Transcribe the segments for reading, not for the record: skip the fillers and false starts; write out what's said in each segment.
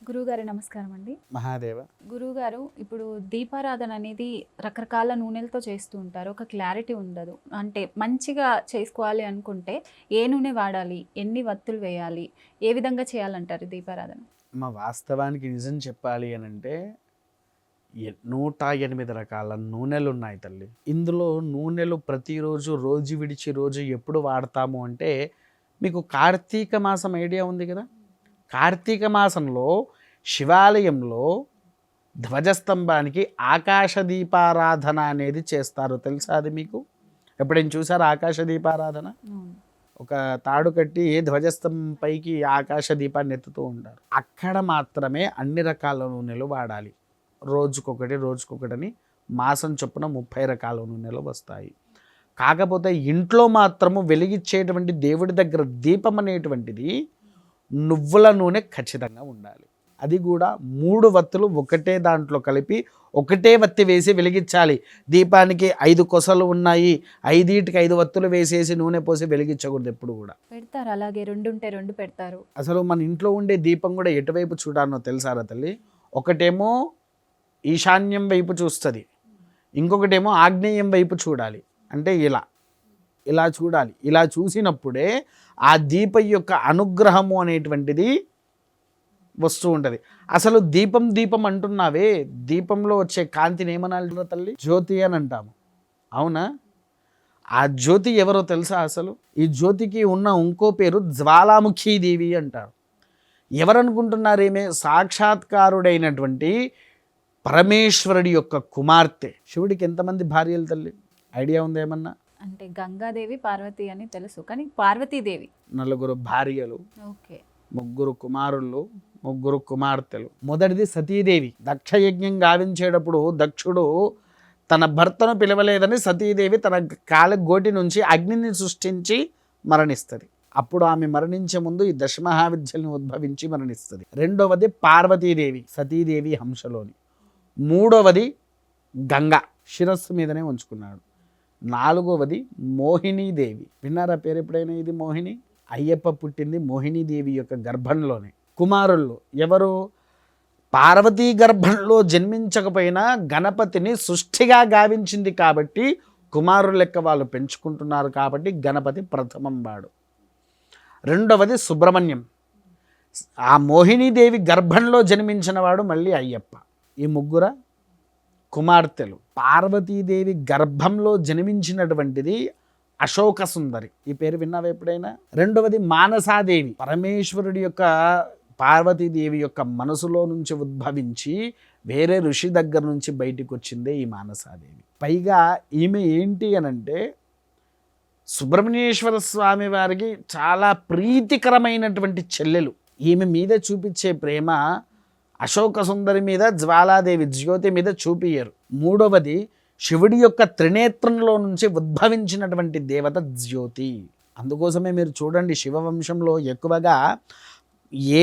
గురువుగారు నమస్కారం అండి. మహాదేవ. గురువుగారు ఇప్పుడు దీపారాధన అనేది రకరకాల నూనెలతో చేస్తూ ఉంటారు. ఒక క్లారిటీ ఉండదు. అంటే మంచిగా చేసుకోవాలి అనుకుంటే ఏ నూనె వాడాలి? ఎన్ని వత్తులు వేయాలి? ఏ విధంగా చేయాలంటారు దీపారాధన? వాస్తవానికి నిజం చెప్పాలి అనంటే 108 రకాల నూనెలు ఉన్నాయి తల్లి. ఇందులో నూనెలు ప్రతిరోజు రోజు విడిచి రోజు ఎప్పుడు వాడతాము అంటే మీకు కార్తీక మాసం ఐడియా ఉంది కదా. కార్తీక మాసంలో శివాలయంలో ధ్వజస్తంభానికి ఆకాశ దీపారాధన అనేది చేస్తారు. తెలుసా అది మీకు? ఎప్పుడైనా చూసారా ఆకాశ దీపారాధన? ఒక తాడు కట్టి ధ్వజస్తంభం పైకి ఆకాశ దీపాన్ని ఎత్తుతూ ఉంటారు. అక్కడ మాత్రమే అన్ని రకాల నూనెలు వాడాలి. రోజుకొకటని మాసం చొప్పున 30 రకాల నూనెలు వస్తాయి. కాకపోతే ఇంట్లో మాత్రము వెలిగించేటువంటి దేవుడి దగ్గర దీపం అనేటువంటిది నువ్వుల నూనె ఖచ్చితంగా ఉండాలి. అది కూడా 3 వత్తులు ఒకటే దాంట్లో కలిపి ఒకటే వత్తి వేసి వెలిగించాలి. దీపానికి 5 కొసలు ఉన్నాయి, 5టికి 5 వత్తులు వేసేసి నూనె పోసి వెలిగించకూడదు. ఎప్పుడు కూడా పెడతారు అలాగే 2 ఉంటే 2 పెడతారు. అసలు మన ఇంట్లో ఉండే దీపం కూడా ఎటువైపు చూడాలనో తెలుసారా తల్లి? ఒకటేమో ఈశాన్యం వైపు చూస్తుంది, ఇంకొకటేమో ఆగ్నేయం వైపు చూడాలి. అంటే ఇలా చూడాలి. ఇలా చూసినప్పుడే ఆ దీపం యొక్క అనుగ్రహము అనేటువంటిది వస్తూ ఉంటుంది. అసలు దీపం అంటున్నావే, దీపంలో వచ్చే కాంతిని ఏమనాలి తల్లి? జ్యోతి అని అంటాము, అవునా? ఆ జ్యోతి ఎవరో తెలుసా? అసలు ఈ జ్యోతికి ఉన్న ఇంకో పేరు జ్వాలాముఖీదేవి అంటారు. ఎవరనుకుంటున్నారేమే? సాక్షాత్కారుడైనటువంటి పరమేశ్వరుడి యొక్క కుమార్తె. శివుడికి ఎంతమంది భార్యలు తల్లి? ఐడియా ఉందా ఏమన్నా? అంటే గంగాదేవి, పార్వతి అని తెలుసు, కానీ పార్వతీదేవి 4 భార్యలు, ఓకే, 3 కుమారులు, 3 కుమార్తెలు. మొదటిది సతీదేవి. దక్షయజ్ఞం గావించేటప్పుడు దక్షుడు తన భర్తను పిలవలేదని సతీదేవి తన కాలి నుంచి అగ్నిని సృష్టించి మరణిస్తుంది. అప్పుడు ఆమె మరణించే ముందు ఈ దశమహావిద్యల్ని ఉద్భవించి మరణిస్తుంది. రెండవది పార్వతీదేవి, సతీదేవి హంసలోని. మూడవది గంగ, శిరస్సు మీదనే ఉంచుకున్నాడు. 4వది మోహినీదేవి. విన్నారా పేరు ఎప్పుడైనా? ఇది మోహిని. అయ్యప్ప పుట్టింది మోహినీదేవి యొక్క గర్భంలోనే. కుమారుళ్ళు ఎవరు? పార్వతీ గర్భంలో జన్మించకపోయినా గణపతిని సృష్టిగా గావించింది కాబట్టి కుమారుల లెక్క వాళ్ళు పెంచుకుంటున్నారు కాబట్టి గణపతి ప్రథమం వాడు. రెండవది సుబ్రహ్మణ్యం. ఆ మోహినీదేవి గర్భంలో జన్మించిన వాడు మళ్ళీ అయ్యప్ప. ఈ 3 కుమార్తెలు. పార్వతీదేవి గర్భంలో జన్మించినటువంటిది అశోక సుందరి. ఈ పేరు విన్నావా ఎప్పుడైనా? రెండవది మానసాదేవి. పరమేశ్వరుడి యొక్క పార్వతీదేవి యొక్క మనసులో నుంచి ఉద్భవించి వేరే ఋషి దగ్గర నుంచి బయటికి వచ్చిందే ఈ మానసాదేవి. పైగా ఈమె ఏంటి అనంటే సుబ్రహ్మణ్యేశ్వర స్వామి వారికి చాలా ప్రీతికరమైనటువంటి చెల్లెలు. ఈమె మీద చూపించే ప్రేమ అశోక సుందరి మీద, జ్వాలాదేవి జ్యోతి మీద చూపియ్యరు. మూడవది శివుడి యొక్క త్రినేత్రంలో నుంచి ఉద్భవించినటువంటి దేవత జ్యోతి. అందుకోసమే మీరు చూడండి, శివవంశంలో ఎక్కువగా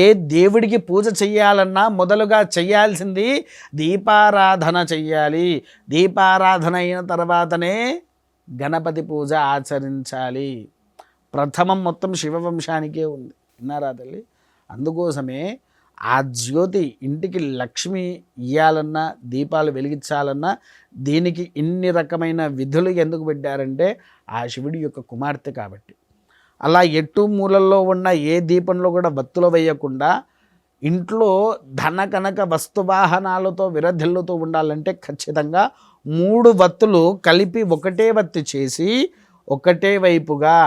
ఏ దేవుడికి పూజ చెయ్యాలన్నా మొదలుగా చెయ్యాల్సింది దీపారాధన చెయ్యాలి. దీపారాధన అయిన తర్వాతనే గణపతి పూజ ఆచరించాలి. ప్రథమం మొత్తం శివవంశానికే ఉంది. విన్నారా తల్లి? అందుకోసమే ఆ జ్యోతి ఇంటికి లక్ష్మి ఇయ్యాలన్నా, దీపాలు వెలిగించాలన్నా దీనికి ఇన్ని రకమైన విధులు ఎందుకు పెట్టారంటే ఆ శివుడి యొక్క కుమార్తె కాబట్టి. అలా ఎటు మూలల్లో ఉన్న ఏ దీపంలో కూడా వత్తులు వేయకుండా ఇంట్లో ధన కనక వస్తువాహనాలతో విరధిల్లుతూ ఉండాలంటే ఖచ్చితంగా 3 వత్తులు కలిపి ఒకటే వత్తి చేసి ఒకటే వైపుగా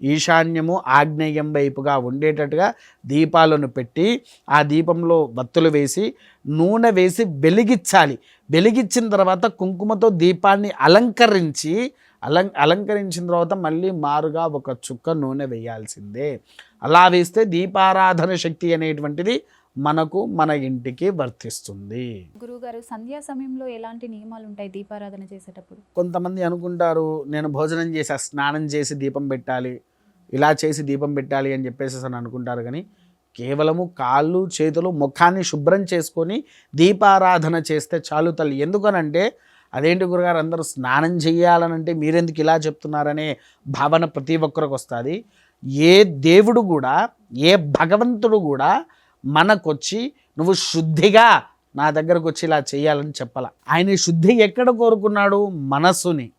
ఈశాన్యము ఆగ్నేయం వైపుగా ఉండేటట్టుగా దీపాలను పెట్టి ఆ దీపంలో వత్తులు వేసి నూనె వేసి వెలిగించాలి. వెలిగించిన తర్వాత కుంకుమతో దీపాన్ని అలంకరించిన తర్వాత మళ్ళీ మారుగా ఒక చుక్క నూనె వేయాల్సిందే. అలా వేస్తే దీపారాధన శక్తి అనేటువంటిది మన ఇంటికి వర్తిస్తుంది. గురువుగారు, సంధ్యా సమయంలో ఎలాంటి నియమాలు ఉంటాయి దీపారాధన చేసేటప్పుడు? కొంతమంది అనుకుంటారు నేను భోజనం చేసి స్నానం చేసి దీపం పెట్టాలి, ఇలా చేసి దీపం పెట్టాలి అని చెప్పేసి అని అనుకుంటారు. కానీ కేవలము కాళ్ళు చేతులు ముఖాన్ని శుభ్రం చేసుకొని దీపారాధన చేస్తే చాలు తల్లి. ఎందుకనంటే అదేంటి గురుగారు అందరూ స్నానం చేయాలనంటే మీరెందుకు ఇలా చెప్తున్నారనే భావన ప్రతి ఒక్కరికి వస్తుంది. ఏ దేవుడు కూడా, ఏ భగవంతుడు కూడా మనకొచ్చి నువ్వు శుద్ధిగా నా దగ్గరకు వచ్చి ఇలా చేయాలని చెప్పాల. ఆయన శుద్ధి ఎక్కడ కోరుకున్నాడు? మనస్సుని,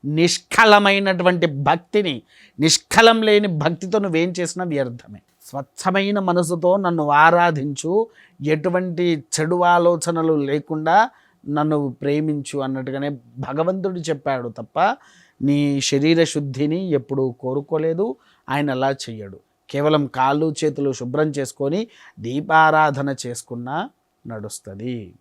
నిష్కలమైనటువంటి భక్తిని. నిష్కలం లేని భక్తితో నువ్వేం చేసినా వ్యర్థమే. స్వచ్ఛమైన మనసుతో నన్ను ఆరాధించు, ఎటువంటి చెడు ఆలోచనలు లేకుండా నన్ను ప్రేమించు అన్నట్టుగానే భగవంతుడు చెప్పాడు తప్ప నీ శరీర శుద్ధిని ఎప్పుడూ కోరుకోలేదు. ఆయన అలా చెయ్యడు. కేవలం కాళ్ళు చేతులు శుభ్రం చేసుకొని దీపారాధన చేసుకున్నా నడుస్తుంది.